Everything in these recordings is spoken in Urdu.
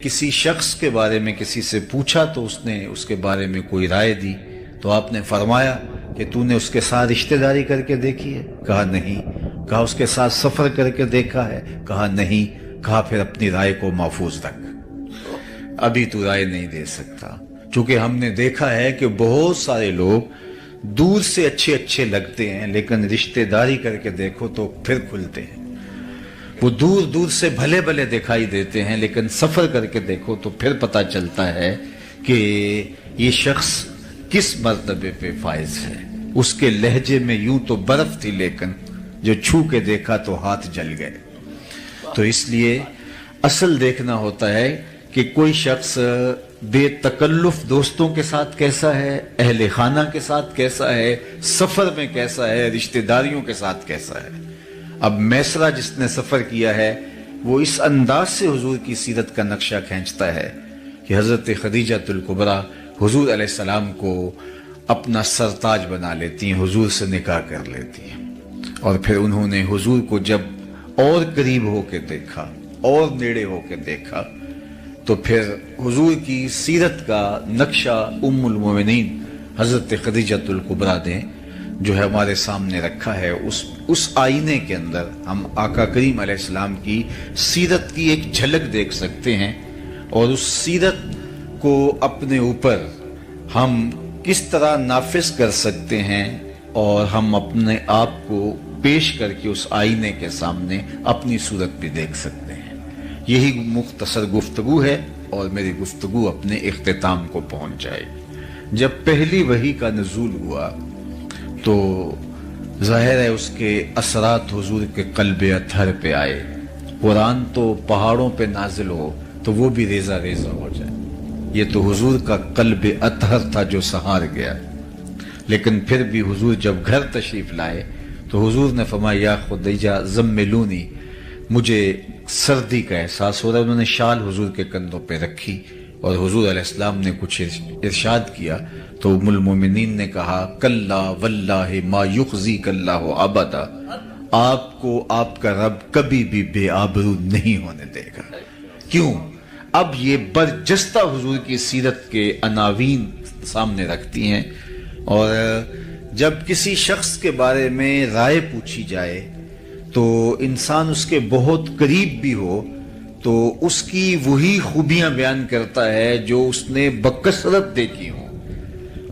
کسی شخص کے بارے میں کسی سے پوچھا تو اس نے اس کے بارے میں کوئی رائے دی تو آپ نے فرمایا کہ تو نے اس کے ساتھ رشتہ داری کر کے دیکھی ہے؟ کہا نہیں۔ کہا اس کے ساتھ سفر کر کے دیکھا ہے؟ کہا نہیں۔ کہا پھر اپنی رائے کو محفوظ رکھ، ابھی تو رائے نہیں دے سکتا، چونکہ ہم نے دیکھا ہے کہ بہت سارے لوگ دور سے اچھے اچھے لگتے ہیں لیکن رشتہ داری کر کے دیکھو تو پھر کھلتے ہیں۔ وہ دور دور سے بھلے بھلے دکھائی دیتے ہیں لیکن سفر کر کے دیکھو تو پھر پتہ چلتا ہے کہ یہ شخص کس مرتبے پہ فائز ہے۔ اس کے لہجے میں یوں تو برف تھی لیکن جو چھو کے دیکھا تو ہاتھ جل گئے۔ تو اس لیے اصل دیکھنا ہوتا ہے کہ کوئی شخص بے تکلف دوستوں کے ساتھ کیسا ہے، اہل خانہ کے ساتھ کیسا ہے، سفر میں کیسا ہے، رشتہ داریوں کے ساتھ کیسا ہے۔ اب میسرہ جس نے سفر کیا ہے وہ اس انداز سے حضور کی سیرت کا نقشہ کھینچتا ہے کہ حضرت خدیجہ الکبریٰ حضور علیہ السلام کو اپنا سرتاج بنا لیتی ہیں، حضور سے نکاح کر لیتی ہیں، اور پھر انہوں نے حضور کو جب اور قریب ہو کے دیکھا اور نیڑے ہو کے دیکھا تو پھر حضور کی سیرت کا نقشہ ام المومنین حضرت خدیجہ الکبریٰ نے جو ہے ہمارے سامنے رکھا ہے۔ اس آئینے کے اندر ہم آقا کریم علیہ السلام کی سیرت کی ایک جھلک دیکھ سکتے ہیں، اور اس سیرت کو اپنے اوپر ہم کس طرح نافذ کر سکتے ہیں، اور ہم اپنے آپ کو پیش کر کے اس آئینے کے سامنے اپنی صورت بھی دیکھ سکتے ہیں۔ یہی مختصر گفتگو ہے اور میری گفتگو اپنے اختتام کو پہنچ جائے۔ جب پہلی وحی کا نزول ہوا تو ظاہر ہے اس کے اثرات حضور کے قلب اطہر پہ آئے۔ قرآن تو پہاڑوں پہ نازل ہو تو وہ بھی ریزہ ریزہ ہو جائے، یہ تو حضور کا قلب اطہر تھا جو سہار گیا۔ لیکن پھر بھی حضور جب گھر تشریف لائے تو حضور نے فرمایا یا خدیجہ زملونی، مجھے سردی کا احساس ہو رہا ہے۔ انہوں نے شال حضور کے کندھوں پہ رکھی اور حضور علیہ السلام نے کچھ ارشاد کیا تو ام المومنین نے کہا کلا واللہ ما یخزیک اللہ ابدا، آپ کو آپ کا رب کبھی بھی بے آبرو نہیں ہونے دے گا۔ کیوں؟ اب یہ برجستہ حضور کی سیرت کے عناوین سامنے رکھتی ہیں، اور جب کسی شخص کے بارے میں رائے پوچھی جائے تو انسان اس کے بہت قریب بھی ہو تو اس کی وہی خوبیاں بیان کرتا ہے جو اس نے بکثرت دیکھی ہوں،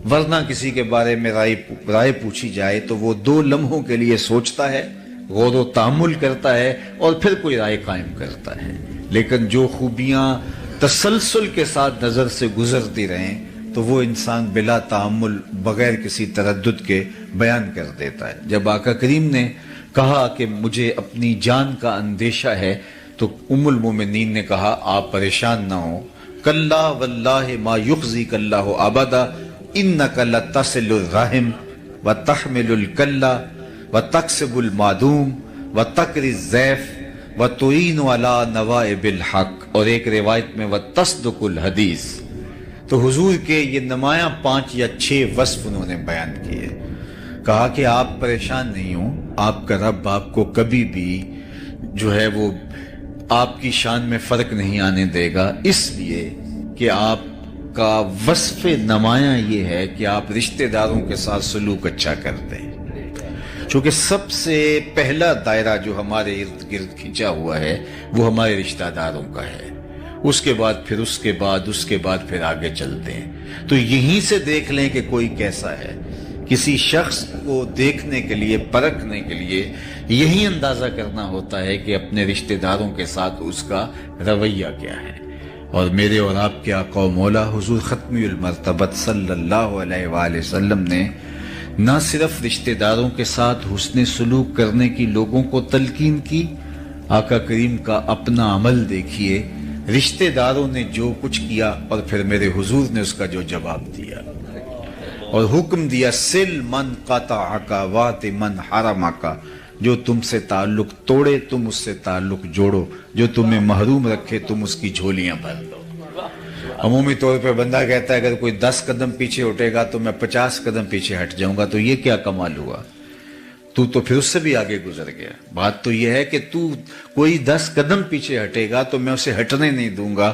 ورنہ کسی کے بارے میں رائے پوچھی جائے تو وہ 2 لمحوں کے لیے سوچتا ہے، غور و تأمل کرتا ہے اور پھر کوئی رائے قائم کرتا ہے۔ لیکن جو خوبیاں تسلسل کے ساتھ نظر سے گزرتی رہیں تو وہ انسان بلا تأمل بغیر کسی تردد کے بیان کر دیتا ہے۔ جب آقا کریم نے کہا کہ مجھے اپنی جان کا اندیشہ ہے تو ام المومنین نے کہا آپ پریشان نہ ہو، کلا واللہ ما یخزیک اللہ ابدا انک لتصل الرحم وتحمل الکلا وتکسب المعدوم وتقری الضیف وتعین علی نوائب الحق، اور ایک روایت میں وتصدق الحدیث۔ تو حضور کے یہ نمایاں 5 یا 6 وصف انہوں نے بیان کیے، کہا کہ آپ پریشان نہیں ہوں، آپ کا رب آپ کو کبھی بھی جو ہے وہ آپ کی شان میں فرق نہیں آنے دے گا، اس لیے کہ آپ کا وصف نمایاں یہ ہے کہ آپ رشتہ داروں کے ساتھ سلوک اچھا کرتے ہیں، چونکہ سب سے پہلا دائرہ جو ہمارے ارد گرد کھینچا ہوا ہے وہ ہمارے رشتہ داروں کا ہے، اس کے بعد پھر آگے چلتے ہیں۔ تو یہیں سے دیکھ لیں کہ کوئی کیسا ہے۔ کسی شخص کو دیکھنے کے لیے، پرکھنے کے لیے یہی اندازہ کرنا ہوتا ہے کہ اپنے رشتہ داروں کے ساتھ اس کا رویہ کیا ہے۔ اور میرے اور آپ کے آقا و مولا حضور ختمی المرتبت صلی اللہ علیہ وآلہ وسلم نے نہ صرف رشتہ داروں کے ساتھ حسن سلوک کرنے کی لوگوں کو تلقین کی، آقا کریم کا اپنا عمل دیکھیے، رشتہ داروں نے جو کچھ کیا اور پھر میرے حضور نے اس کا جو جواب دیا اور حکم دیا سل من قطعک وات من حرمک، جو تم سے تعلق توڑے تم اس سے تعلق جوڑو، جو تمہیں محروم رکھے تم اس کی جھولیاں بھر دو۔ عمومی طور پہ بندہ کہتا ہے اگر کوئی 10 قدم پیچھے اٹھے گا تو میں 50 قدم پیچھے ہٹ جاؤں گا، تو یہ کیا کمال ہوا؟ تو پھر اس سے بھی آگے گزر گیا۔ بات تو یہ ہے کہ تو کوئی 10 قدم پیچھے ہٹے گا تو میں اسے ہٹنے نہیں دوں گا،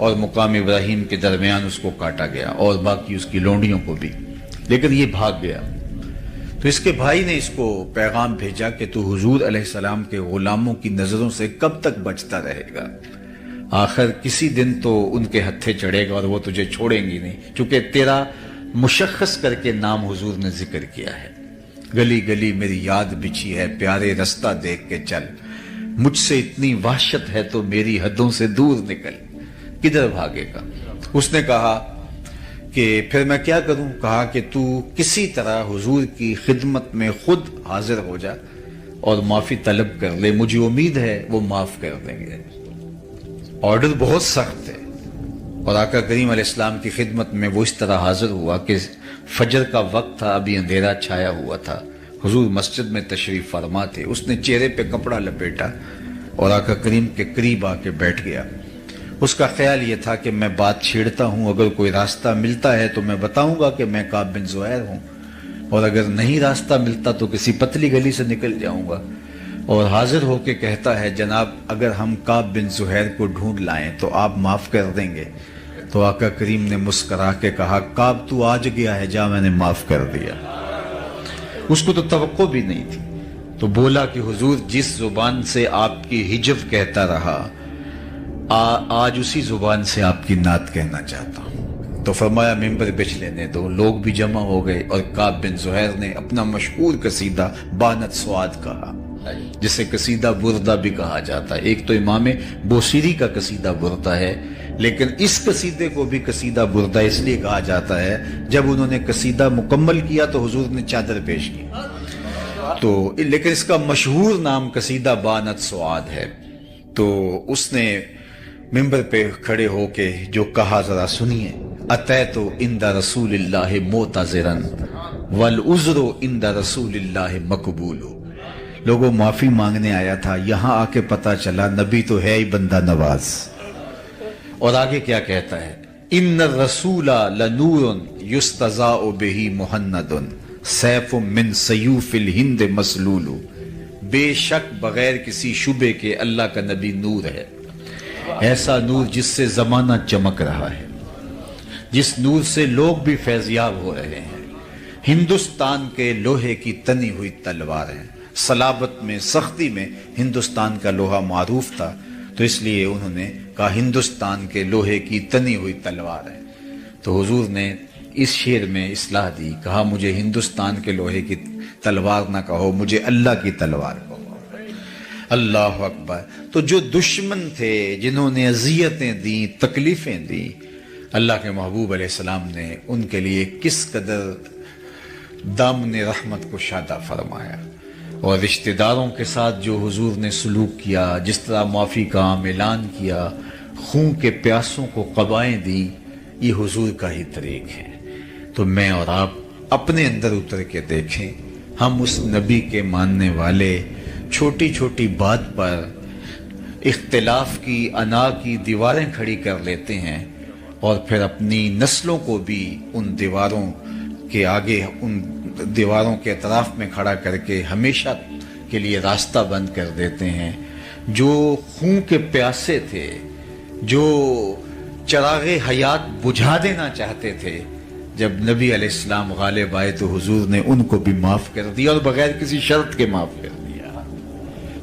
اور مقام ابراہیم کے درمیان اس کو کاٹا گیا اور باقی اس کی لونڈیوں کو بھی، لیکن یہ بھاگ گیا۔ تو اس کے بھائی نے اس کو پیغام بھیجا کہ تو حضور علیہ السلام کے غلاموں کی نظروں سے کب تک بچتا رہے گا؟ آخر کسی دن تو ان کے ہتھے چڑھے گا اور وہ تجھے چھوڑیں گی نہیں، چونکہ تیرا مشخص کر کے نام حضور نے ذکر کیا ہے۔ گلی گلی میری یاد بچھی ہے، پیارے رستہ دیکھ کے چل، مجھ سے اتنی وحشت ہے تو میری حدوں سے دور نکل۔ کدھر بھاگے گا؟ اس نے کہا کہ پھر میں کیا کروں؟ کہا کہ تو کسی طرح حضور کی خدمت میں خود حاضر ہو جا اور معافی طلب کر لے، مجھے امید ہے وہ معاف کر دیں گے۔ آرڈر بہت سخت ہے، اور آقا کریم علیہ السلام کی خدمت میں وہ اس طرح حاضر ہوا کہ فجر کا وقت تھا، ابھی اندھیرا چھایا ہوا تھا، حضور مسجد میں تشریف فرما تھے۔ اس نے چہرے پہ کپڑا لپیٹا اور آقا کریم کے قریب آ کے بیٹھ گیا۔ اس کا خیال یہ تھا کہ میں بات چھیڑتا ہوں، اگر کوئی راستہ ملتا ہے تو میں بتاؤں گا کہ میں کعب بن زہیر ہوں، اور اگر نہیں راستہ ملتا تو کسی پتلی گلی سے نکل جاؤں گا، اور حاضر ہو کے کہتا ہے جناب اگر ہم کعب بن زہیر کو ڈھونڈ لائیں تو آپ معاف کر دیں گے؟ تو آقا کریم نے مسکرا کے کہا کعب تو آج گیا ہے، جا میں نے معاف کر دیا۔ اس کو تو توقع بھی نہیں تھی، تو بولا کہ حضور جس زبان سے آپ کی ہجو کہتا رہا، آج اسی زبان سے آپ کی نعت کہنا چاہتا ہوں۔ تو فرمایا ممبر بچھ لینے دو۔ لوگ بھی جمع ہو گئے اور کعب بن زہیر نے اپنا مشہور قصیدہ بانت سعاد کہا، جسے قصیدہ بردہ بھی کہا جاتا ہے۔ ایک تو امام بوصیری کا قصیدہ بردہ ہے، لیکن اس قصیدے کو بھی قصیدہ بردہ اس لیے کہا جاتا ہے جب انہوں نے قصیدہ مکمل کیا تو حضور نے چادر پیش کی، تو لیکن اس کا مشہور نام قصیدہ بانت سعاد ہے۔ تو اس نے ممبر پہ کھڑے ہو کے جو کہا ذرا سنیے، اتیت عند رسول اللہ معتذرا والعذر عند رسول اللہ مقبول۔ لوگوں معافی مانگنے آیا تھا، یہاں آ کے پتا چلا نبی تو ہے ہی بندہ نواز۔ اور آگے کیا کہتا ہے، ان الرسول لنور یستضاء بہ مہند سیف من سیوف الہند مسلول۔ بے شک بغیر کسی شبے کے اللہ کا نبی نور ہے، ایسا نور جس سے زمانہ چمک رہا ہے، جس نور سے لوگ بھی فیضیاب ہو رہے ہیں۔ ہندوستان کے لوہے کی تنی ہوئی تلوار ہے۔ صلابت میں، سختی میں ہندوستان کا لوہا معروف تھا، تو اس لیے انہوں نے کہا ہندوستان کے لوہے کی تنی ہوئی تلوار ہے۔ تو حضور نے اس شعر میں اصلاح دی، کہا مجھے ہندوستان کے لوہے کی تلوار نہ کہو، مجھے اللہ کی تلوار کہو۔ اللہ اکبر۔ تو جو دشمن تھے، جنہوں نے اذیتیں دیں، تکلیفیں دیں، اللہ کے محبوب علیہ السلام نے ان کے لیے کس قدر دامن رحمت کو شادہ فرمایا، اور رشتہ داروں کے ساتھ جو حضور نے سلوک کیا، جس طرح معافی کا عام اعلان کیا، خون کے پیاسوں کو قبائیں دی، یہ حضور کا ہی طریق ہے۔ تو میں اور آپ اپنے اندر اتر کے دیکھیں، ہم اس نبی کے ماننے والے چھوٹی چھوٹی بات پر اختلاف کی انا کی دیواریں کھڑی کر لیتے ہیں، اور پھر اپنی نسلوں کو بھی ان دیواروں کے آگے، ان دیواروں کے اطراف میں کھڑا کر کے ہمیشہ کے لیے راستہ بند کر دیتے ہیں۔ جو خون کے پیاسے تھے، جو چراغ حیات بجھا دینا چاہتے تھے، جب نبی علیہ السلام غالب آئے تو حضور نے ان کو بھی معاف کر دیا، اور بغیر کسی شرط کے معاف کر دیا۔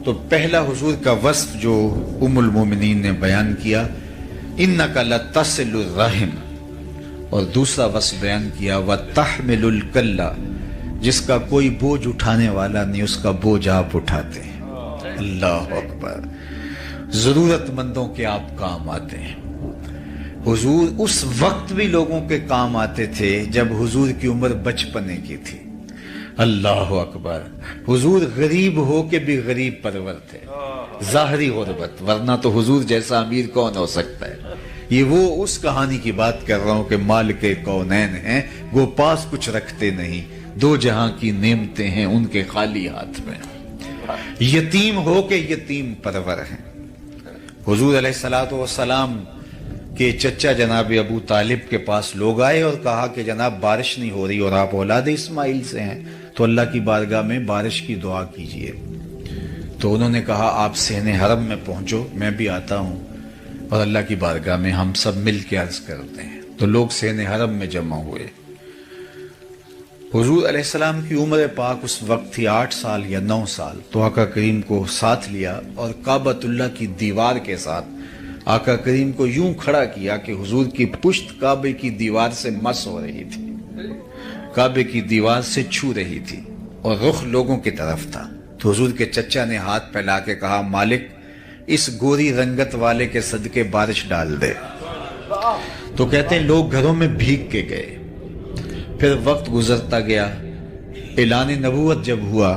تو پہلا حضور کا وصف جو ام المومنین نے بیان کیا، انک لتصل الرحم، اور دوسرا وصف بیان کیا وتحمل الکلہ، جس کا کوئی بوجھ اٹھانے والا نہیں، اس کا بوجھ آپ اٹھاتے ہیں۔ اللہ اکبر۔ ضرورت مندوں کے آپ کام آتے ہیں۔ حضور اس وقت بھی لوگوں کے کام آتے تھے جب حضور کی عمر بچپنے کی تھی۔ اللہ اکبر۔ حضور غریب ہو کے بھی غریب پرور تھے، ظاہری غربت، ورنہ تو حضور جیسا امیر کون ہو سکتا ہے۔ یہ وہ اس کہانی کی بات کر رہا ہوں کہ مال کے کونین ہیں، وہ پاس کچھ رکھتے نہیں، دو جہاں کی نعمتیں ہیں ان کے خالی ہاتھ میں۔ یتیم ہو کے یتیم پرور ہیں۔ حضور علیہ السلام کے چچا جناب ابو طالب کے پاس لوگ آئے اور کہا کہ جناب بارش نہیں ہو رہی اور آپ اولاد اسماعیل سے ہیں، تو اللہ کی بارگاہ میں بارش کی دعا کیجئے۔ تو انہوں نے کہا آپ صحن حرم میں پہنچو، میں بھی آتا ہوں۔ اور اللہ کی بارگاہ میں ہم سب مل کے عرض کرتے ہیں۔ تو لوگ سین حرم میں جمع ہوئے۔ حضور علیہ السلام کی عمر پاک اس وقت تھی 8 سال یا 9 سال۔ تو آقا کریم کو ساتھ لیا اور کعبۃ اللہ کی دیوار کے ساتھ آقا کریم کو یوں کھڑا کیا کہ حضور کی پشت کعبے کی دیوار سے مس ہو رہی تھی، کعبے کی دیوار سے چھو رہی تھی اور رخ لوگوں کی طرف تھا۔ تو حضور کے چچا نے ہاتھ پھیلا کے کہا، مالک اس گوری رنگت والے کے صدقے بارش ڈال دے۔ تو کہتے ہیں لوگ گھروں میں بھیگ کے گئے۔ پھر وقت گزرتا گیا، اعلان نبوت جب ہوا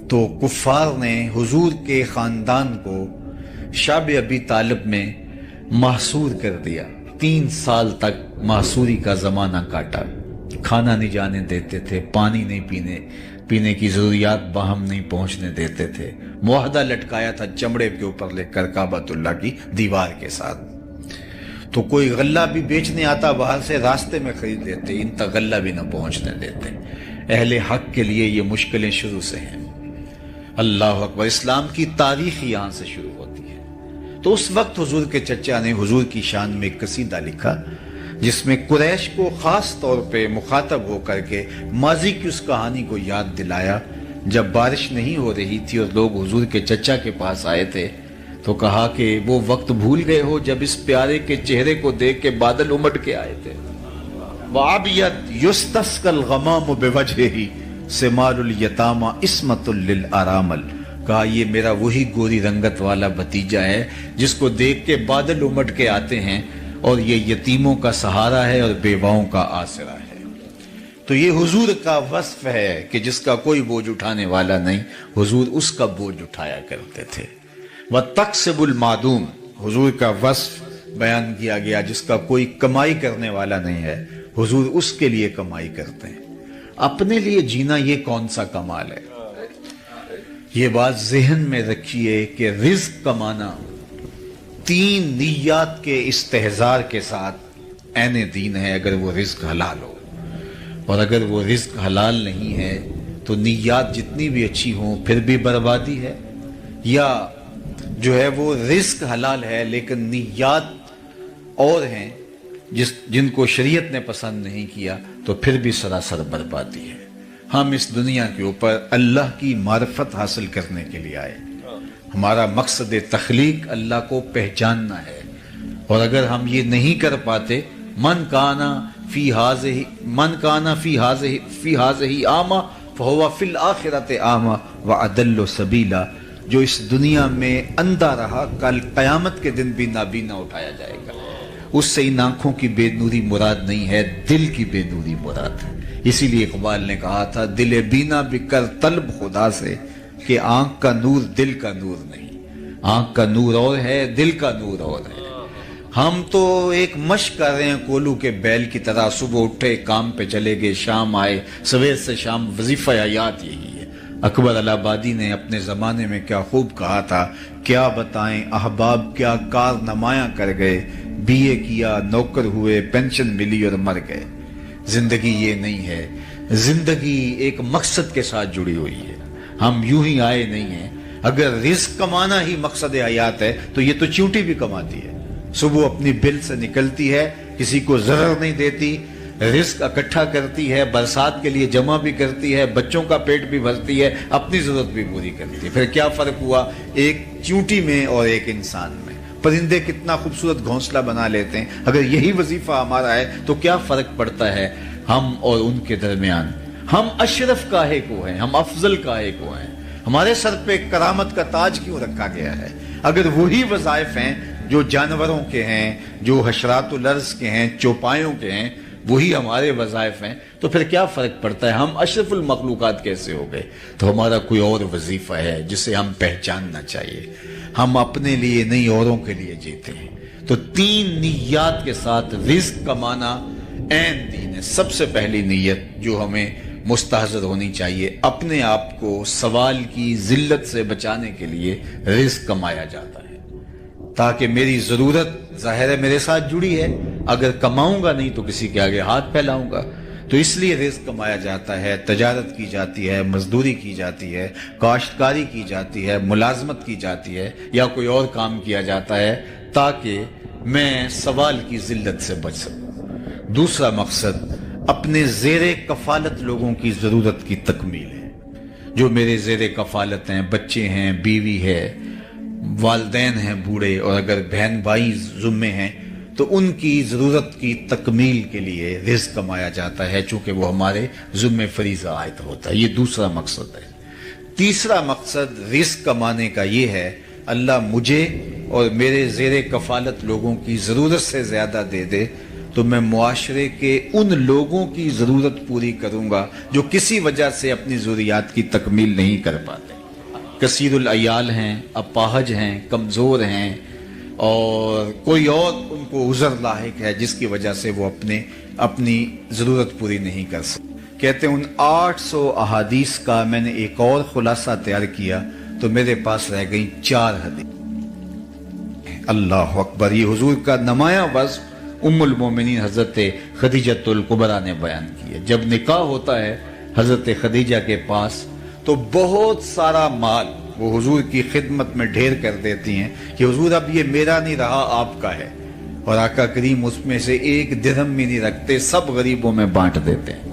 تو کفار نے حضور کے خاندان کو شعب ابی طالب میں محصور کر دیا۔ 3 سال تک محصوری کا زمانہ کاٹا، کھانا نہیں جانے دیتے تھے، پانی نہیں پینے کی ضروریات باہم نہیں پہنچنے دیتے تھے، معاہدہ لٹکایا تھا چمڑے کے اوپر لے کر کعبۃ اللہ کی دیوار کے ساتھ۔ تو کوئی غلہ بھی بیچنے آتا باہر سے، راستے میں خرید لیتے، ان تک غلہ بھی نہ پہنچنے دیتے۔ اہل حق کے لیے یہ مشکلیں شروع سے ہیں۔ اللہ اکبر، اسلام کی تاریخ یہاں سے شروع ہوتی ہے۔ تو اس وقت حضور کے چچا نے حضور کی شان میں ایک قصیدہ لکھا جس میں قریش کو خاص طور پہ مخاطب ہو کر کے ماضی کی اس کہانی کو یاد دلایا، جب بارش نہیں ہو رہی تھی اور لوگ حضور کے چچا کے پاس آئے تھے تو کہا کہ وہ وقت بھول گئے ہو جب اس پیارے کے چہرے کو دیکھ کے بادل امٹ کے آئے تھے۔ وَعَبْيَتْ يُسْتَسْقَى الْغَمَامُ بِوَجْهِهِ ثِمَارُ الْيَتَامَى عِصْمَةٌ لِلْأَرَامِلِ، کہا یہ میرا وہی گوری رنگت والا بھتیجا ہے جس کو دیکھ کے بادل امٹ کے آتے ہیں، اور یہ یتیموں کا سہارا ہے اور بیواؤں کا آسرا ہے۔ تو یہ حضور کا وصف ہے کہ جس کا کوئی بوجھ اٹھانے والا نہیں، حضور اس کا بوجھ اٹھایا کرتے تھے۔ وَتَقْسِبُ الْمَعْدُومِ، حضور کا وصف بیان کیا گیا جس کا کوئی کمائی کرنے والا نہیں ہے، حضور اس کے لیے کمائی کرتے ہیں۔ اپنے لیے جینا یہ کون سا کمال ہے؟ یہ بات ذہن میں رکھیے کہ رزق کمانا 3 نیات کے استحضار کے ساتھ عین دین ہے، اگر وہ رزق حلال ہو۔ اور اگر وہ رزق حلال نہیں ہے تو نیات جتنی بھی اچھی ہوں پھر بھی بربادی ہے، یا جو ہے وہ رزق حلال ہے لیکن نیات اور ہیں جن کو شریعت نے پسند نہیں کیا تو پھر بھی سراسر بربادی ہے۔ ہم اس دنیا کے اوپر اللہ کی معرفت حاصل کرنے کے لیے آئے، ہمارا مقصد تخلیق اللہ کو پہچاننا ہے، اور اگر ہم یہ نہیں کر پاتے، من کانا فی ہذہ اعمی فہو فی الآخرۃ اعمی واضل سبیلا، جو اس دنیا میں اندھا رہا کل قیامت کے دن بھی نابینا اٹھایا جائے گا۔ اس سے ان آنکھوں کی بے نوری مراد نہیں ہے، دل کی بے نوری مراد ہے۔ اسی لیے اقبال نے کہا تھا، دل بینا بھی کر طلب خدا سے، کہ آنکھ کا نور دل کا نور نہیں، آنکھ کا نور اور ہے، دل کا نور اور ہے۔ ہم تو ایک مشق کر رہے ہیں کولو کے بیل کی طرح، صبح اٹھے کام پہ چلے گئے، شام آئے، سویر سے شام وظیفہ حیات یہی ہے۔ اکبر الہ آبادی نے اپنے زمانے میں کیا خوب کہا تھا، کیا بتائیں احباب کیا کار نمایاں کر گئے، بی اے کیا، نوکر ہوئے، پینشن ملی اور مر گئے۔ زندگی یہ نہیں ہے، زندگی ایک مقصد کے ساتھ جڑی ہوئی ہے، ہم یوں ہی آئے نہیں ہیں۔ اگر رزق کمانا ہی مقصد حیات ہے تو یہ تو چیونٹی بھی کماتی ہے، صبح اپنی بل سے نکلتی ہے، کسی کو ضرر نہیں دیتی، رزق اکٹھا کرتی ہے، برسات کے لیے جمع بھی کرتی ہے، بچوں کا پیٹ بھی بھرتی ہے، اپنی ضرورت بھی پوری کرتی ہے۔ پھر کیا فرق ہوا ایک چیونٹی میں اور ایک انسان میں؟ پرندے کتنا خوبصورت گھونسلہ بنا لیتے ہیں، اگر یہی وظیفہ ہمارا ہے تو کیا فرق پڑتا ہے ہم اور ان کے درمیان؟ ہم اشرف کاہے کو ہیں، ہم افضل کاہے کو ہیں؟ ہمارے سر پہ کرامت کا تاج کیوں رکھا گیا ہے؟ اگر وہی وظائف ہیں جو جانوروں کے ہیں، جو حشرات الارض کے ہیں، چوپایوں کے ہیں، وہی ہمارے وظائف ہیں، تو پھر کیا فرق پڑتا ہے؟ ہم اشرف المخلوقات کیسے ہو گئے؟ تو ہمارا کوئی اور وظیفہ ہے جسے ہم پہچاننا چاہیے۔ ہم اپنے لیے نہیں، اوروں کے لیے جیتے ہیں۔ تو 3 نیات کے ساتھ رزق کمانا عین دین ہے۔ سب سے پہلی نیت جو ہمیں مستحضر ہونی چاہیے، اپنے آپ کو سوال کی ذلت سے بچانے کے لیے رزق کمایا جاتا ہے، تاکہ میری ضرورت ظاہر ہے میرے ساتھ جڑی ہے، اگر کماؤں گا نہیں تو کسی کے آگے ہاتھ پھیلاؤں گا۔ تو اس لیے رزق کمایا جاتا ہے، تجارت کی جاتی ہے، مزدوری کی جاتی ہے، کاشتکاری کی جاتی ہے، ملازمت کی جاتی ہے، یا کوئی اور کام کیا جاتا ہے، تاکہ میں سوال کی ذلت سے بچ سکوں۔ دوسرا مقصد اپنے زیر کفالت لوگوں کی ضرورت کی تکمیل ہے۔ جو میرے زیر کفالت ہیں، بچے ہیں، بیوی ہے، والدین ہیں بوڑھے، اور اگر بہن بھائی ذمے ہیں تو ان کی ضرورت کی تکمیل کے لیے رزق کمایا جاتا ہے، چونکہ وہ ہمارے ذمہ فریضہ عائد ہوتا ہے۔ یہ دوسرا مقصد ہے۔ تیسرا مقصد رزق کمانے کا یہ ہے، اللہ مجھے اور میرے زیر کفالت لوگوں کی ضرورت سے زیادہ دے دے تو میں معاشرے کے ان لوگوں کی ضرورت پوری کروں گا جو کسی وجہ سے اپنی ضروریات کی تکمیل نہیں کر پاتے، کثیر العیال ہیں، اپاہج ہیں، کمزور ہیں، اور کوئی اور ان کو عذر لاحق ہے جس کی وجہ سے وہ اپنی ضرورت پوری نہیں کر سکتے۔ کہتے ہیں ان 800 احادیث کا میں نے ایک اور خلاصہ تیار کیا تو میرے پاس رہ گئی 4 حدیث۔ اللہ اکبر! یہ حضور کا نمایاں وصف ام المومنین حضرت خدیجہ الکبریٰ نے بیان کیا۔ جب نکاح ہوتا ہے حضرت خدیجہ کے پاس تو بہت سارا مال وہ حضور کی خدمت میں ڈھیر کر دیتی ہیں کہ حضور اب یہ میرا نہیں رہا، آپ کا ہے، اور آقا کریم اس میں سے 1 درہم بھی نہیں رکھتے، سب غریبوں میں بانٹ دیتے ہیں۔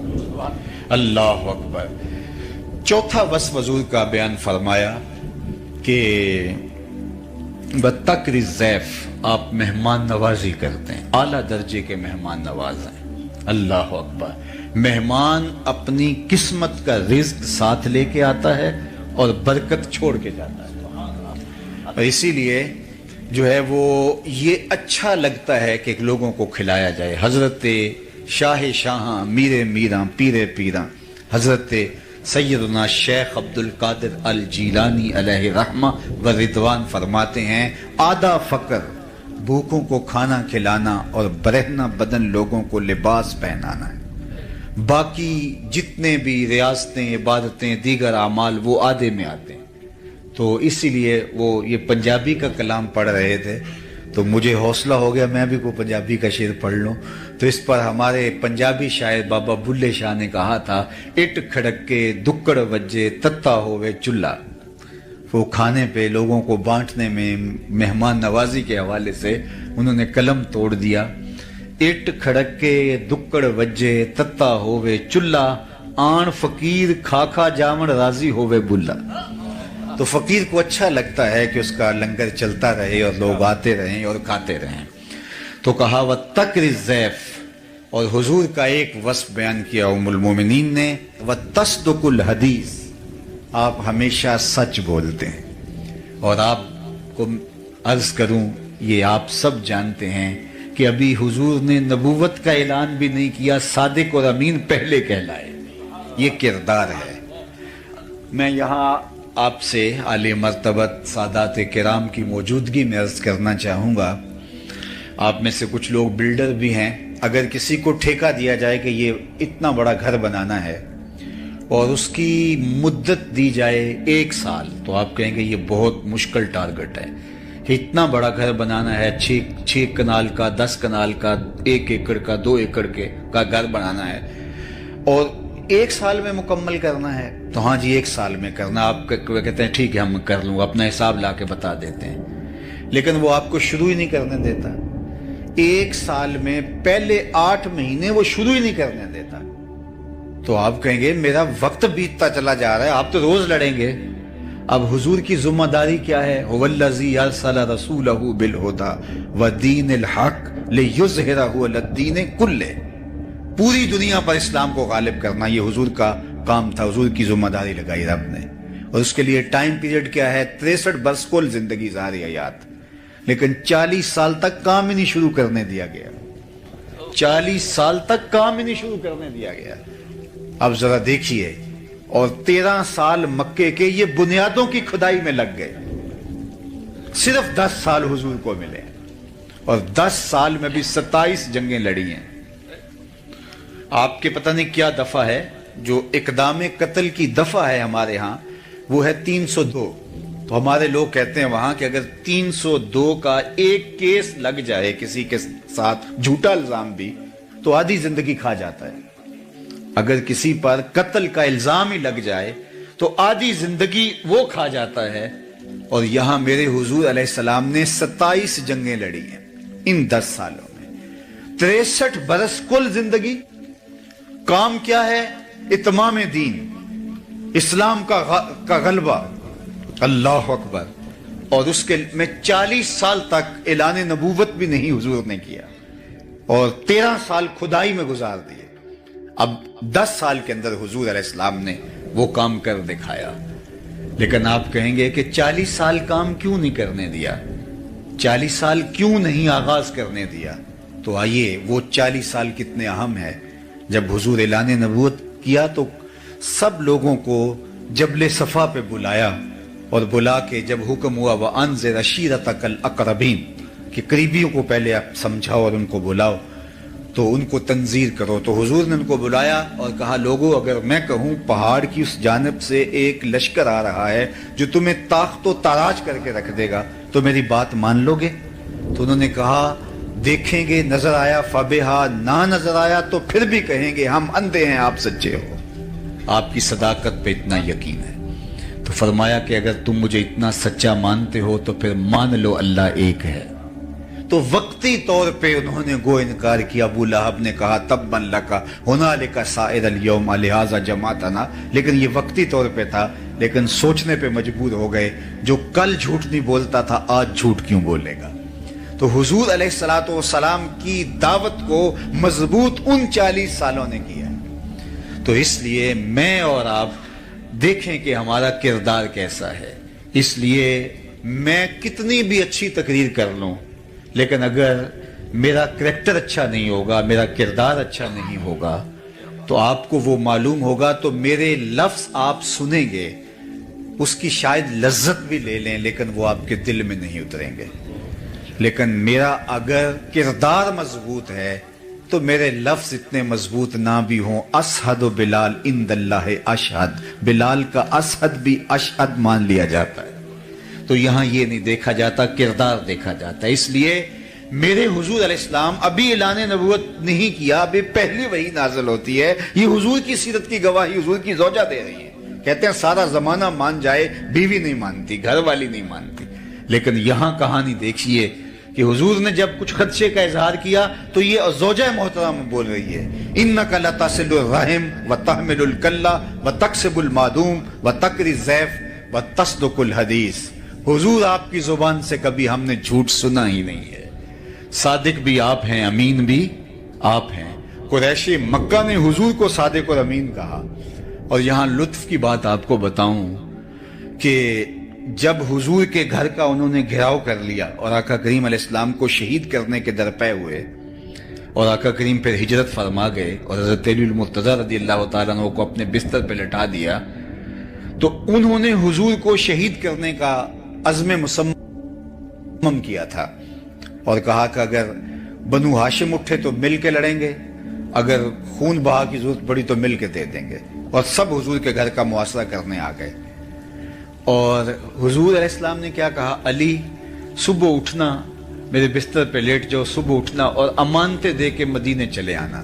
اللہ اکبر! چوتھا وصف حضور کا بیان فرمایا کہ بتکر الضیف، آپ مہمان نوازی کرتے ہیں، اعلیٰ درجے کے مہمان نواز ہیں۔ اللہ اکبر! مہمان اپنی قسمت کا رزق ساتھ لے کے آتا ہے اور برکت چھوڑ کے جاتا ہے، اور اسی لیے جو ہے وہ یہ اچھا لگتا ہے کہ لوگوں کو کھلایا جائے۔ حضرت شاہ شاہاں، میر میراں، پیر پیراں، حضرت سیدنا شیخ عبد القادر الجیلانی علیہ رحمہ و رضوان فرماتے ہیں، آدھا فقر بھوکوں کو کھانا کھلانا اور برہنہ بدن لوگوں کو لباس پہنانا ہے، باقی جتنے بھی ریاستیں، عبادتیں، دیگر اعمال وہ آدھے میں آتے ہیں۔ تو اسی لیے وہ یہ پنجابی کا کلام پڑھ رہے تھے تو مجھے حوصلہ ہو گیا میں بھی کوئی پنجابی کا شعر پڑھ لوں، تو اس پر ہمارے پنجابی شاعر بابا بلے شاہ نے کہا تھا، اٹ کھڑک کے دکڑ وجے تتا ہوئے چولہا۔ وہ کھانے پہ لوگوں کو بانٹنے میں، مہمان نوازی کے حوالے سے انہوں نے قلم توڑ دیا، اٹ کھڑک کے دکڑ وجے تتا ہوئے چولہا، آن فقیر کھا کھا جاون راضی ہوئے بلا۔ تو فقیر کو اچھا لگتا ہے کہ اس کا لنگر چلتا رہے اور لوگ آتے رہیں اور کھاتے رہیں۔ تو کہا وَتَّقْرِ الضَّيْفَ، اور حضور کا ایک وصف بیان کیا ام المومنین نے، وَتَصْدُقُ الْحَدِيث، آپ ہمیشہ سچ بولتے ہیں، اور آپ کو عرض کروں یہ آپ سب جانتے ہیں کہ ابھی حضور نے نبوت کا اعلان بھی نہیں کیا، صادق اور امین پہلے کہلائے، یہ کردار ہے۔ میں یہاں آپ سے عالی مرتبت سادات کرام کی موجودگی میں عرض کرنا چاہوں گا، آپ میں سے کچھ لوگ بلڈر بھی ہیں، اگر کسی کو ٹھیکہ دیا جائے کہ یہ اتنا بڑا گھر بنانا ہے اور اس کی مدت دی جائے 1 سال، تو آپ کہیں گے یہ بہت مشکل ٹارگٹ ہے کہ اتنا بڑا گھر بنانا ہے، 6 کنال کا، 10 کنال کا، 1 ایکڑ کا، 2 ایکڑ کا گھر بنانا ہے اور 1 سال میں مکمل کرنا ہے، تو ہاں جی 1 سال میں کرنا۔ آپ کہتے ہیں ٹھیک ہے ہم کر لوں گا، اپنا حساب لا کے بتا دیتے ہیں، لیکن وہ آپ کو شروع ہی نہیں کرنے دیتا۔ 1 سال میں پہلے 8 مہینے وہ شروع ہی نہیں کرنے دیتا، تو آپ کہیں گے میرا وقت بیتتا چلا جا رہا ہے، آپ تو روز لڑیں گے۔ اب حضور کی ذمہ داری کیا ہے؟ هو الذی ارسل رسولہ بالہدی ودین الحق لیظہرہ علی الدین کلہ، پوری دنیا پر اسلام کو غالب کرنا یہ حضور کا کام تھا، حضور کی ذمہ داری لگائی رب نے، اور اس کے لیے ٹائم پیریڈ کیا ہے؟ 63 برس کل زندگی ظاہر حیات، لیکن 40 سال تک کام ہی نہیں شروع کرنے دیا گیا، 40 سال تک کام ہی نہیں شروع کرنے دیا گیا۔ اب ذرا دیکھیے، اور 13 سال مکے کے یہ بنیادوں کی کھدائی میں لگ گئے، صرف 10 سال حضور کو ملے، اور 10 سال میں بھی 27 جنگیں لڑی ہیں۔ آپ کے پتہ نہیں کیا دفعہ ہے، جو اقدام قتل کی دفعہ ہے ہمارے ہاں وہ ہے 302، تو ہمارے لوگ کہتے ہیں وہاں کہ اگر 302 کا ایک کیس لگ جائے کسی کے ساتھ، جھوٹا الزام بھی، تو آدھی زندگی کھا جاتا ہے۔ اگر کسی پر قتل کا الزام ہی لگ جائے تو آدھی زندگی وہ کھا جاتا ہے، اور یہاں میرے حضور علیہ السلام نے 27 جنگیں لڑی ہیں، ان 10 سالوں میں 63 برس کل زندگی کام کیا ہے؟ اتمام دین، اسلام کا غلبہ، اللہ اکبر. اور اس کے میں 40 سال تک اعلان نبوت بھی نہیں حضور نے کیا، اور 13 سال کھدائی میں گزار دیے. اب 10 سال کے اندر حضور علیہ السلام نے وہ کام کر دکھایا. لیکن آپ کہیں گے کہ 40 سال کام کیوں نہیں کرنے دیا، 40 سال کیوں نہیں آغاز کرنے دیا؟ تو آئیے وہ 40 سال کتنے اہم ہے. جب حضور اعلان نبوت کیا تو سب لوگوں کو جبل صفا پہ بلایا، اور بلا کے جب حکم ہوا وَأَنذِرْ عَشِيرَتَكَ الْأَقْرَبِينَ کہ قریبیوں کو پہلے آپ سمجھاؤ اور ان کو بلاؤ، تو ان کو تنذیر کرو. تو حضور نے ان کو بلایا اور کہا لوگوں اگر میں کہوں پہاڑ کی اس جانب سے ایک لشکر آ رہا ہے جو تمہیں تاخت و تاراج کر کے رکھ دے گا تو میری بات مان لو گے؟ تو انہوں نے کہا دیکھیں گے، نظر آیا فبہا، نہ نظر آیا تو پھر بھی کہیں گے ہم اندھے ہیں، آپ سچے ہو. آپ کی صداقت پہ اتنا یقین ہے. تو فرمایا کہ اگر تم مجھے اتنا سچا مانتے ہو تو پھر مان لو اللہ ایک ہے. تو وقتی طور پہ انہوں نے گو انکار کیا. ابو لہب نے کہا تباً لک ہنالک سائر الیوم لہذا جمعتنا، لیکن یہ وقتی طور پہ تھا. لیکن سوچنے پہ مجبور ہو گئے جو کل جھوٹ نہیں بولتا تھا آج جھوٹ کیوں بولے گا. تو حضور علیہ السلام کی دعوت کو مضبوط ان 40 سالوں نے کیا. تو اس لیے میں اور آپ دیکھیں کہ ہمارا کردار کیسا ہے. اس لیے میں کتنی بھی اچھی تقریر کر لوں، لیکن اگر میرا کریکٹر اچھا نہیں ہوگا، میرا کردار اچھا نہیں ہوگا، تو آپ کو وہ معلوم ہوگا. تو میرے لفظ آپ سنیں گے، اس کی شاید لذت بھی لے لیں، لیکن وہ آپ کے دل میں نہیں اتریں گے. لیکن میرا اگر کردار مضبوط ہے تو میرے لفظ اتنے مضبوط نہ بھی ہوں. اسحد بلال عند اللہ اشہد، بلال کا اسحد بھی اشہد مان لیا جاتا ہے. تو یہاں یہ نہیں دیکھا جاتا، کردار دیکھا جاتا ہے. اس لیے میرے حضور علیہ السلام ابھی اعلان نبوت نہیں کیا، ابھی پہلی وحی نازل ہوتی ہے. یہ حضور کی سیرت کی گواہی حضور کی زوجہ دے رہی ہیں. کہتے ہیں سارا زمانہ مان جائے، بیوی نہیں مانتی، گھر والی نہیں مانتی. لیکن یہاں کہانی دیکھیے کہ حضور نے جب کچھ خدشے کا اظہار کیا تو یہ زوجہ محترم بول رہی ہے انک لتصل الرحم وتحمل الکلہ وتکسب المعدوم وتقری الضیف وتصدق الحدیث. حضور آپ کی زبان سے کبھی ہم نے جھوٹ سنا ہی نہیں ہے. صادق بھی آپ ہیں، امین بھی آپ ہیں. قریشی مکہ نے حضور کو صادق اور امین کہا. اور یہاں لطف کی بات آپ کو بتاؤں کہ جب حضور کے گھر کا انہوں نے گھیراؤ کر لیا اور آقا کریم علیہ السلام کو شہید کرنے کے درپے ہوئے اور آقا کریم پھر ہجرت فرما گئے اور حضرت علی المرتضیٰ رضی اللہ تعالیٰ عنہ کو اپنے بستر پہ لٹا دیا، تو انہوں نے حضور کو شہید کرنے کا عزم مصمم کیا تھا اور کہا کہ اگر بنو ہاشم اٹھے تو مل کے لڑیں گے، اگر خون بہا کی ضرورت پڑی تو مل کے دے دیں گے. اور سب حضور کے گھر کا محاصرہ کرنے آ گئے. اور حضور علیہ السلام نے کیا کہا، علی صبح اٹھنا، میرے بستر پہ لیٹ جاؤ، صبح اٹھنا اور امانتیں دے کے مدینے چلے آنا.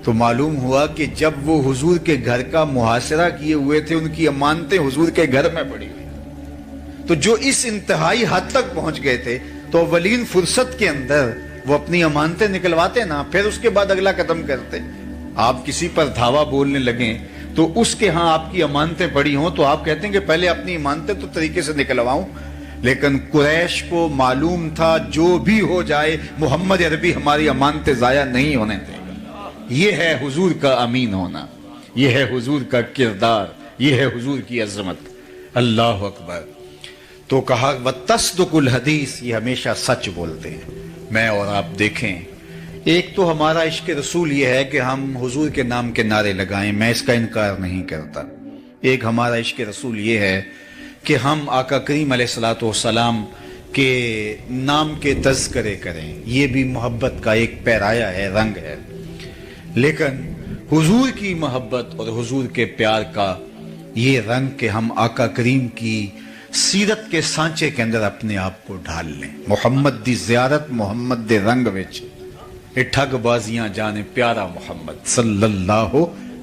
تو معلوم ہوا کہ جب وہ حضور کے گھر کا محاصرہ کیے ہوئے تھے ان کی امانتیں حضور کے گھر میں پڑی ہوئی. تو جو اس انتہائی حد تک پہنچ گئے تھے تو اولین فرصت کے اندر وہ اپنی امانتیں نکلواتے نا، پھر اس کے بعد اگلا قدم کرتے. آپ کسی پر دھاوا بولنے لگیں تو اس کے ہاں آپ کی امانتیں پڑی ہوں تو آپ کہتے ہیں کہ پہلے اپنی امانتیں تو طریقے سے نکلواؤں. لیکن قریش کو معلوم تھا جو بھی ہو جائے محمد عربی ہماری امانتیں ضائع نہیں ہونے دے گا. یہ ہے حضور کا امین ہونا، یہ ہے حضور کا کردار، یہ ہے حضور کی عظمت. اللہ اکبر. تو کہا وتصدق الحدیث، یہ ہمیشہ سچ بولتے ہیں. میں اور آپ دیکھیں، ایک تو ہمارا عشق رسول یہ ہے کہ ہم حضور کے نام کے نعرے لگائیں، میں اس کا انکار نہیں کرتا. ایک ہمارا عشق رسول یہ ہے کہ ہم آقا کریم علیہ الصلوۃ والسلام کے نام کے تذکرے کریں، یہ بھی محبت کا ایک پیرایا ہے، رنگ ہے. لیکن حضور کی محبت اور حضور کے پیار کا یہ رنگ کہ ہم آقا کریم کی سیرت کے سانچے کے اندر اپنے آپ کو ڈھال لیں. محمد دی زیارت محمد دے رنگ وچ ٹھگ بازیاں جانے پیارا محمد صلی اللہ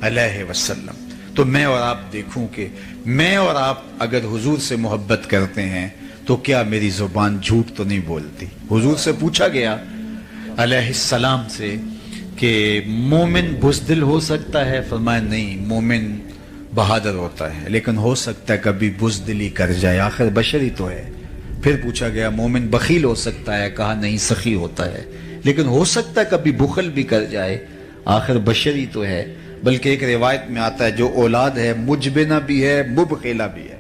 علیہ وسلم. تو میں اور آپ دیکھوں کہ میں اور آپ اگر حضور سے محبت کرتے ہیں تو کیا میری زبان جھوٹ تو نہیں بولتی. حضور سے پوچھا گیا علیہ السلام سے کہ مومن بزدل ہو سکتا ہے؟ فرمایا نہیں، مومن بہادر ہوتا ہے، لیکن ہو سکتا ہے کبھی بزدلی کر جائے، آخر بشری تو ہے۔ پھر پوچھا گیا مومن بخیل ہو سکتا ہے؟ کہا نہیں، سخی ہوتا ہے، لیکن ہو سکتا ہے کبھی بخل بھی کر جائے، آخر بشری تو ہے۔ بلکہ ایک روایت میں آتا ہے جو اولاد ہے مجبنہ بھی ہے، مبخلہ بھی ہے،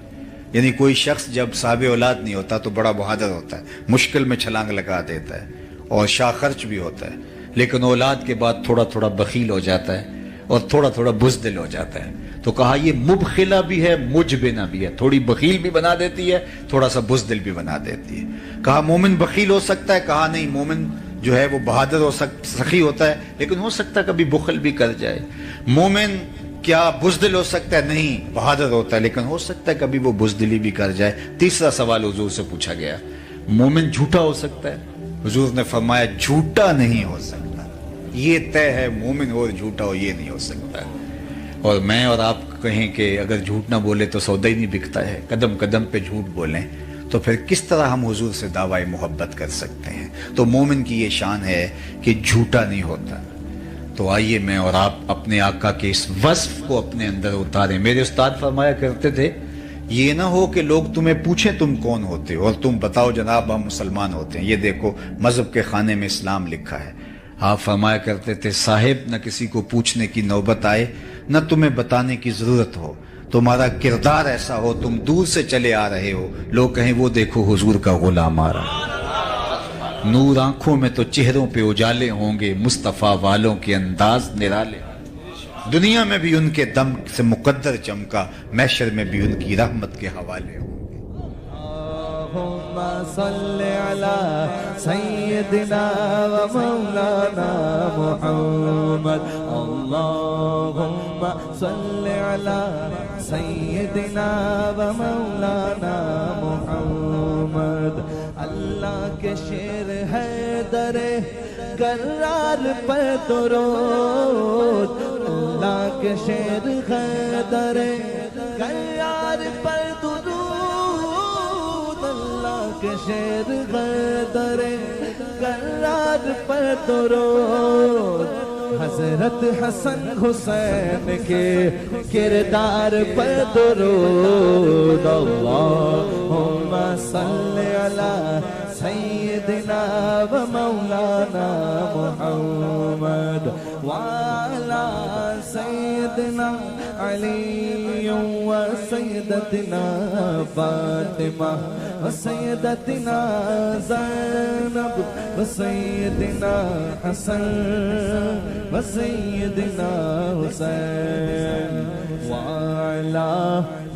یعنی کوئی شخص جب صاحب اولاد نہیں ہوتا تو بڑا بہادر ہوتا ہے، مشکل میں چھلانگ لگا دیتا ہے اور شاہ خرچ بھی ہوتا ہے، لیکن اولاد کے بعد تھوڑا تھوڑا بخیل ہو جاتا ہے اور تھوڑا تھوڑا بزدل ہو جاتا ہے۔ تو کہا یہ مبخلہ بھی ہے، مجبنہ بھی ہے، تھوڑی بخیل بھی بنا دیتی ہے، تھوڑا سا بزدل بھی بنا دیتی ہے۔ کہا مومن بخیل ہو سکتا ہے؟ کہا نہیں، مومن جو ہے وہ بہادر سخی ہوتا ہے، لیکن ہو سکتا ہے کبھی بخل بھی کر جائے۔ مومن کیا بزدل ہو سکتا ہے؟ نہیں، بہادر ہوتا ہے، لیکن ہو سکتا ہے کبھی وہ بزدلی بھی کر جائے۔ تیسرا سوال حضور سے پوچھا گیا مومن جھوٹا ہو سکتا ہے؟ حضور نے فرمایا جھوٹا نہیں ہو سکتا، یہ طے ہے مومن ہو اور جھوٹا ہو یہ نہیں ہو سکتا۔ اور میں اور آپ کہیں کہ اگر جھوٹ نہ بولے تو سودا ہی نہیں بکتا ہے، قدم قدم پہ جھوٹ بولیں تو پھر کس طرح ہم حضور سے دعوی محبت کر سکتے ہیں؟ تو مومن کی یہ شان ہے کہ جھوٹا نہیں ہوتا۔ تو آئیے میں اور آپ اپنے آقا کے اس وصف کو اپنے اندر اتاریں۔ میرے استاد فرمایا کرتے تھے یہ نہ ہو کہ لوگ تمہیں پوچھیں تم کون ہوتے ہو اور تم بتاؤ جناب ہم مسلمان ہوتے ہیں، یہ دیکھو مذہب کے خانے میں اسلام لکھا ہے۔ آپ فرمایا کرتے تھے صاحب نہ کسی کو پوچھنے کی نوبت آئے نہ تمہیں بتانے کی ضرورت ہو، تمہارا کردار ایسا ہو تم دور سے چلے آ رہے ہو، لوگ کہیں وہ دیکھو حضور کا غلام آ رہا ہے۔ نور آنکھوں میں تو چہروں پہ اجالے ہوں گے، مصطفیٰ والوں کے انداز نرالے، دنیا میں بھی ان کے دم سے مقدر چمکا، محشر میں بھی ان کی رحمت کے حوالے ہوں گے۔ اللہم صلی علی سیدنا و مولانا محمد، اللہم صلی علی سیدنا و مولانا محمد۔ اللہ کے شیر ہے در کرار پر درود، اللہ کے شیر ہے در کرار پر درود، اللہ کے شیر ہے در کرار پر درود۔ حضرت حسن حسین کے کردار پر درود، اللہم صلی علی سیدنا و مولانا محمد وعلی سیدنا علی و سیدتنا فاطمہ و سیدتنا زینب و سیدنا حسن و سیدنا حسین وعلی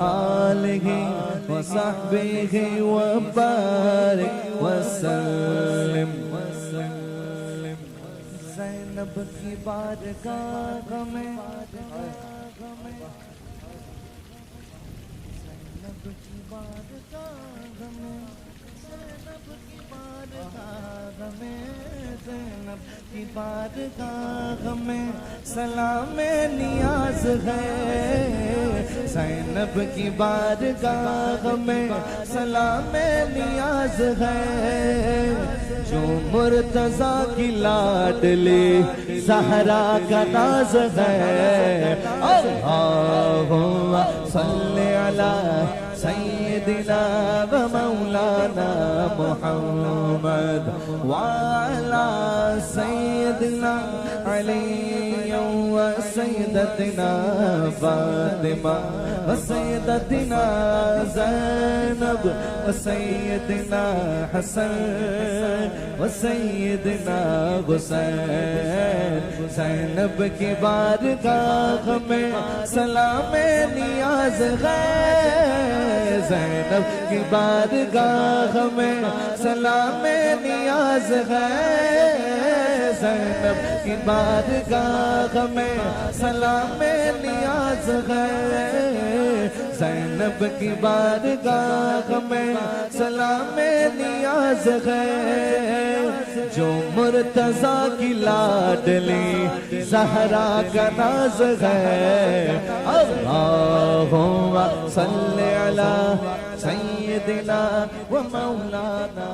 آلہ و صحبہ و بارک وسلم۔ زینب کی بارگاہ میں، زینب کی بارگاہ میں، زینب کی بارگاہ میں، زینب کی بارگاہ میں سلام نیاز ہے، زینب کی بارگاہ میں سلام نیاز ہے، جو مرتضیٰ کی لاڈلی زہرا کا ناز ہے۔ اللہم صلی علی سیدنا و مولانا محمد وعلی سیدنا علی و سیدتنا فاطمہ و سیدتنا زینب و سیدنا حسن و سیدنا حسین۔ زینب کی بارگاہ میں سلام نیاز ہے، زینب کی بارگاہ میں سلام نیاز ہے، زینب کی بارگاہ میں سلام نیاز ہے، زینب کی بارگاہ میں سلام نیاز ہے، جو مرتضیٰ کی لاڈلی زہرا کا ناز ہے۔ اللہم صلی علی سیدنا و مولانا